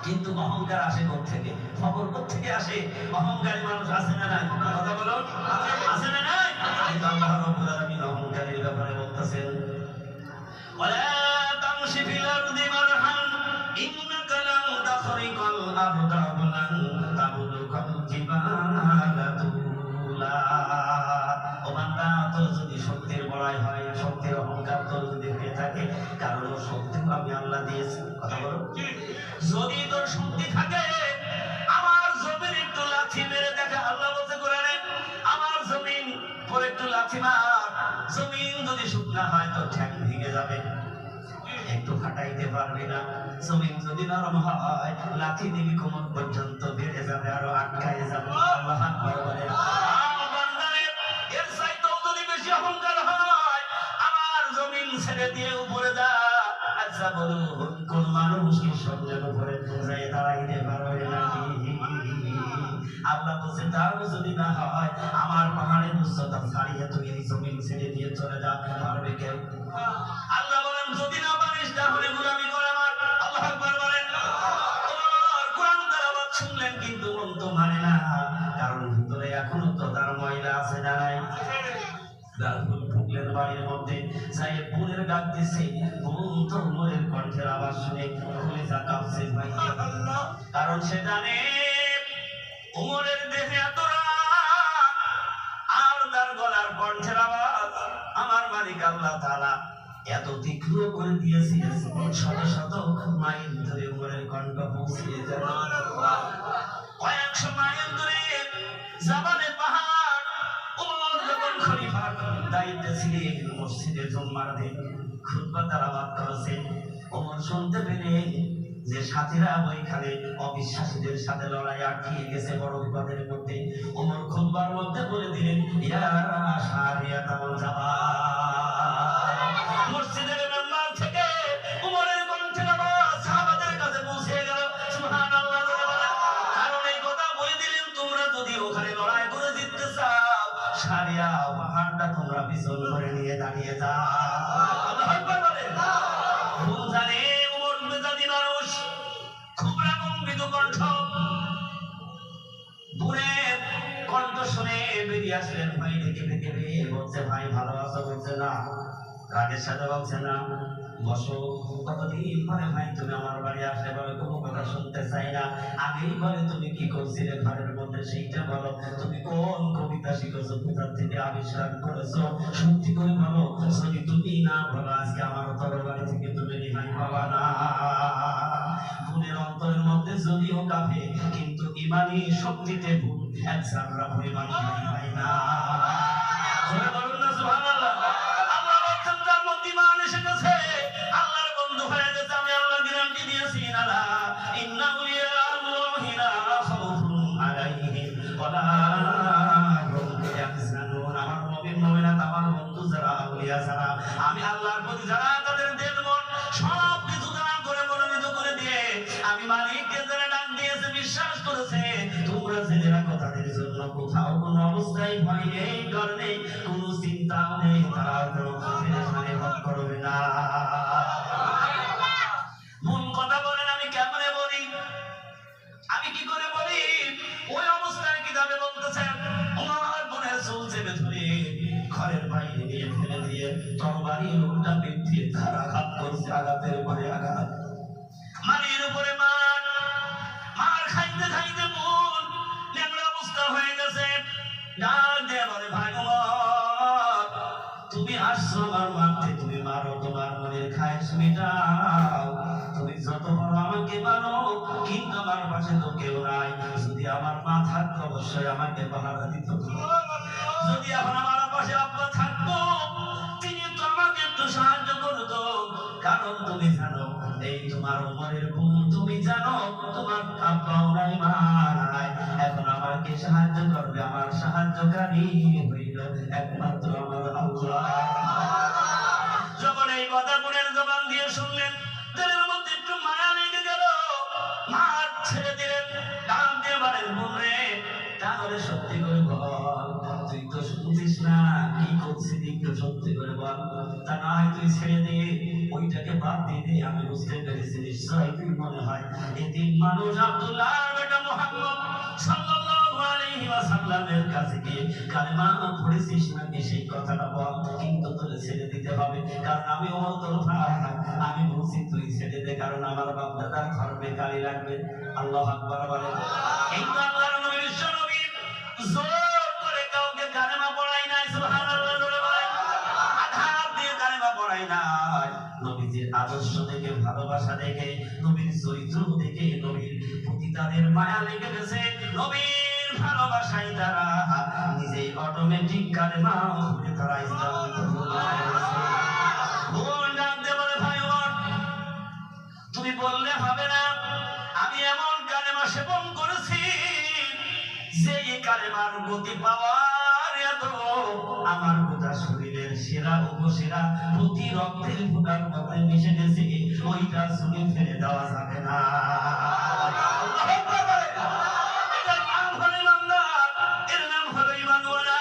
কিন্তু অহংকার আসে কোত্থেকে? খবর কোত্থেকে আসে? অহংকারী মানুষ আছে না নাই? কথা বলো, আছে না নাই? কিন্তু আল্লাহ রাব্বুল আলামিন অহংকারীর ব্যাপারে বলতেছেন, ওয়ালা তামশি ফিল আরদি মারহান ইন্নাকা লান তাখরিকাল আরদা ওয়ালান তাবলুগাল জিবালা তুলা। ও বান্দা, তোর যদি শক্তির বড়াই হয়, শক্তির অহংকার তোর যদি হয়ে থাকে, কারণ শক্তি আমি আল্লাহ দিয়েছি। কথা বলো, যদি তোর শক্তি থাকে, আমার জমির একটু লাথি মেরে দেখা। আল্লাহ বলতে কোরআনে, আমার জমিন পরে একটু লাথি মার, জমিন যদি শুকনা হয় তো ঠ্যাং ভেঙে যাবে, একটু ফাটাইতে পারবি না। জমিন যদি নরম হয়, লাথি দিবি কোমর পর্যন্ত বেড়ে যাবে, আরো আটকায় যাবে। আল্লাহ আকবার বলে। এর চাইতেও যদি বেশি অহংকার হয়, আমার জমিন ছেড়ে দিয়ে উপরে যা। আচ্ছা বলুন, কোন মানুষ কি সূর্যের উপরে যাই দাঁড়াইতে পারবে নাকি? আল্লাহ বলছে, তাও যদি না হয়, আমার পাহাড়ের উচ্চতা ছাড়িয়ে তুই এই জমিন ছেড়ে দিয়ে চলে যা, পারবে কেউ? আল্লাহ বলেন, যদি না পারিস তাহলে গোলামি কর আমার। আল্লাহু আকবার বলেন। কোরআন তেলাওয়াত শুনলেন কিন্তু মন তো মানে না, কারণ ভিতরে এখনো তো তার ময়লা আছে না নাই? ঢুকলেন বাড়ির মধ্যে, যাই বোনের ডাক দিছে, বোন তো উমরের কণ্ঠের আওয়াজ শুনে কলিজা কাঁপছে ভাই, কারণ সে জানে উমরের দেহে এত রাগ, আর তার গলার কণ্ঠের আওয়াজ আমার মালিক আল্লাহ তাআলা এত তীক্ষ্ণ করে দিয়েছে, শত শত মাইল ধরে উমরের কণ্ঠ পৌঁছিয়ে যাবে। কয়েকশো মাইল ধরে জাবালে পাহাড়, উমর যখন খলিফার দায়িত্বে ছিলেন, মসজিদে জুম্মার দিন খুতবা তেলাওয়াত করেছে। উমর শুনতে পেলে যে সাথীরা ওইখানে অবিশ্বাসীদের সাথে লড়াই আটকিয়ে গেছে বড় বিপদের মধ্যে, উমর খুতবার মধ্যে বলে দিলেন, ইয়া শারিয়াতাল জাবাল। মসজিদের মেম্বার থেকে উমরের কণ্ঠের আওয়াজ সাহাবাদের কাছে পৌঁছে গেল। সুবহানাল্লাহ। কারণ এই কথা বলে দিলেন, তোমরা যদি ওখানে লড়াই করে জিততে চাও, সারিয়া পাহাড়টা তোমরা পিছন করে নিয়ে দাঁড়িয়ে যাও। আল্লাহু আকবার বলেন। কোন জানে উমর মেজাজি মানুষ, খুব রাগম্বিত কণ্ঠ, বুড়ের কণ্ঠ শুনে বেরিয়ে আসলেন ভাই থেকে ভেঙে ভেঙে। বলছে, ভাই ভালো আছো? বলছে না। রাগের সাথে বলছে না, বসো। কতদিন পরে ভাই তুমি আমার বাড়ি আসলে, বলে কোনো কথা শুনতে চাই না। আগেই বলে তুমি কি করছিলে ঘরের মধ্যে সেইটা বলো, তুমি কোন কবিতা শিখেছো, কোথা থেকে আবিষ্কার করেছো, সত্যি করে বলো। যদি তুমি না বলো, আজকে আমার তরবারি থেকে তুমি রেহাই পাবা না। গুণের অন্তরের মধ্যে যদিও কাঁপে, কিন্তু ইমানি শক্তিতে ভুল এক জাররা পরিমাণ হয় না। জোরে বলুন না সুবহানাল্লাহ। আল্লাহ বলছেন, যার মধ্যে ঈমান এসে গেছে, আল্লাহর বন্ধু হয়ে গেছে, আমি আল্লাহ গ্যারান্টি দিয়েছি। না ইন্না উলিয়া আল্লাহি লা খাউফুন আলাইহিম ওয়ালা হুম ইয়াহজানুন। আমার মুমিন মুমিনাত, আমার বন্ধু যারা, আউলিয়া যারা, আমি আল্লাহর প্রতি যারা তাদের দিল মন সব কিছু দান করে মনোনীত করে দিয়ে আমি মালিককে যারা ডাক দিয়েছে, বিশ্বাস করেছে, তোমরা জেনে রাখো তাদের জন্য কোথাও কোনো অবস্থায় ভয় নেই, ডর নেই, কোনো চিন্তাও নেই, তারা কোনো পেরেশানি ভোগ করবে না। মন কথা বলেন, আমি কেমনে বলি, আমি কি করে বলি? ওই অবস্থায় কিতাবে বলতেছেন, ওমর বোনের চুল চেপে ধরে ঘরের বাইরে নিয়ে ফেলে দিয়ে তরবারি উল্টা পিঠ দিয়ে তার আঘাত করছে, আঘাতের পরে আঘাত, মারির উপরে মার, মার খাইতে খাইতে মন ন্যাংরা অবস্থা হয়ে গেছে। ডাক দিয়ে বলে, ভাই ওমর, তুমি আসছো আমার মারতে, তুমি মারো, তোমার মনের খায়েশ মেটাও, তুমি যত বড় আমাকে মারো, কিন্তু আমার পাশে তো কেউ নাই। যদি আমার মা থাকতো অবশ্যই আমাকে পাহারা দিত। যদি এখন আমার পাশে আব্বা থাকতো, তিনি তো আমাকে একটু সাহায্য করতো। কারণ তুমি জানো, এই তোমার উমরের বোন, তুমি জানো তোমার আব্বাও নাই, মা নাই, এখন আমাকে সাহায্য করবে, আমার সাহায্যকারী হইল একমাত্র আমার আল্লাহ। যখন এই কথা বোনের জবান দিয়ে শুনলেন, দিলের মধ্যে একটু মায়া লেগে গেল, মার ছেড়ে দিলেন। ডাক দিয়ে বলেন, বোন রে, তাহলে সত্যি করে বল, তুই তো শুনছিস না কি বলছি একটু সত্যি করে বল, তা না হয় তুই ছেড়ে দিয়ে ওইটাকে বাদ দিয়ে দে। আমি বুঝতে পেরেছি নিশ্চয় তুই মনে হয় এদিন মানুষ আব্দুল্লাহ বেটা মুহাম্মদ সাল্লাল্লাহু আলাইহি ওয়াসাল্লামের কাছে গিয়ে কালেমা পড়েছিস নাকি সেই কথাটা বল, কিন্তু তোরে ছেড়ে দিতে হবে, কারণ আমি ওমর তোর ভাই। আমি বলছি তুই ছেড়ে দে, কারণ আমার বাপ দাদার ধর্মে গালি লাগবে। আল্লাহু আকবার বলে। কিন্তু আল্লাহর নবী বিশ্ব নবী জোর করে কাউকে কালেমা পড়াই নাই। সুবহানাল্লাহ বলে ভাই, আঘাত দিয়ে কালেমা পড়াই নাই। নবীজির আদর্শ দেখে, ভালোবাসা দেখে, নবীর চরিত্র দেখে, নবীর প্রতি তাদের মায়া লেগে গেছে। নবীর ভালোবাসায় তারা নিজেই অটোমেটিক কালেমা পড়ে তারা ইসলাম কবুল করেছে। ভুল জানতে বলে ভাই ওর, তুমি বললে হবে না। আমি এমন কালেমা সেবন করেছি যে এই কালেমার গতি পাওয়ার এত আমার গোটা শরীরের সেরা উপসেরা প্রতি রক্তের ফোঁটার মধ্যে মিশে গেছে, ওইটা শুনে ফেলে দেওয়া যাবে না। এটার নাম হলো ইমানদার, এর নাম হলো ঈমানওয়ালা।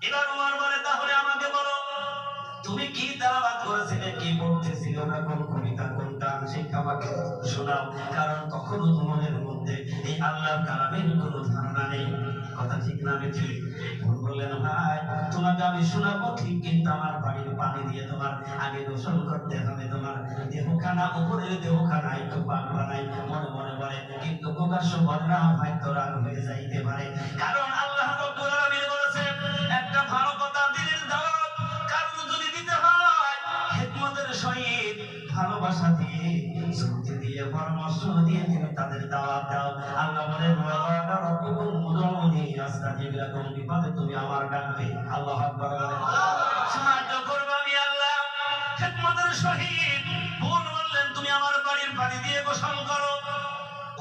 এবার ওমর বলে, তাহলে আমাকে বলো তুমি কি তেলাওয়াত করেছিলে, কি পড়তেছিলে, না কোন কবিতা, কোন গান, সেটা আমাকে শোনাও, কারণ তখনও তোমাদের মধ্যে এই আল্লাহর কালামের কোনো ধারণা নেই। কথা ঠিক না বেঠিক? বললেন ভাই তোমাকে আমি শোনাবো ঠিক, কিন্তু আমার বাড়ির পানি দিয়ে তোমার আগে গোসল করতে হবে, তোমার দেহখানা উপরের দেহখানা একটু পাক বানাই। মনে মনে বলে কিন্তু প্রকাশ্য বলে না, ভাই তো রাগ হয়ে যাইতে পারে, কারণ আল্লাহ রাব্বুল আলামিন বলেছেন একটা ভালো কথা দিনের দাওয়াত কারণ যদি দিতে হয় হিকমতের সহিত, ভালোবাসা দিয়ে, যুক্তি দিয়ে, পরামর্শ দিয়ে তুমি তাদের দাওয়াত দাও। আল্লাহ বলেন ওয়ালা রাব্বুকুম উদউনি আস্তাজিব লাকুম, বিপদে তুমি আমার ডাকবে। আল্লাহু আকবার বলেন। সাহায্য করব আমি আল্লাহ হিকমতের সহিত। ভুল বললেন তুমি আমার বাড়ির পানি দিয়ে গোসল করো।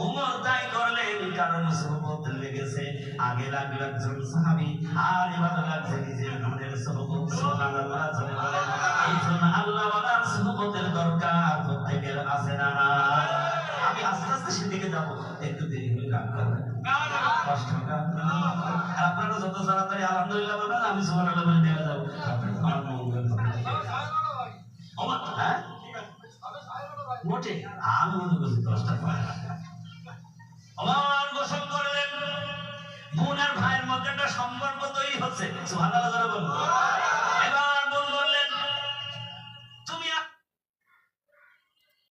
ওমর তাই করলেন, কারণ সুহবত লেগেছে। আগে লাগলো একজন সাহাবী, আর এবার লাগছে নিজের মনের সুহবত। সুবহানাল্লাহ জোরে বলেন। এই জন্য আল্লাহ ওয়ালার সুহবতের দরকার প্রত্যেকের আছে না না? আমি আস্তে আস্তে সেদিকে যাবো, একটু দেরি হলে রাগ করবেন না, কষ্ট হবে আপনারা যত তাড়াতাড়ি আলহামদুলিল্লাহ বলবেন আমি সুবহানাল্লাহ বলে দিয়ে যাবো, আমার মঙ্গল হবে। ওমর হ্যাঁ মোটে আমি মনে করছি 10টা পায়। ওমর গোসল করলেন, বোন আর ভাইয়ের মধ্যে একটা সম্পর্ক তৈরি হচ্ছে। সুবহানাল্লাহ বলুন।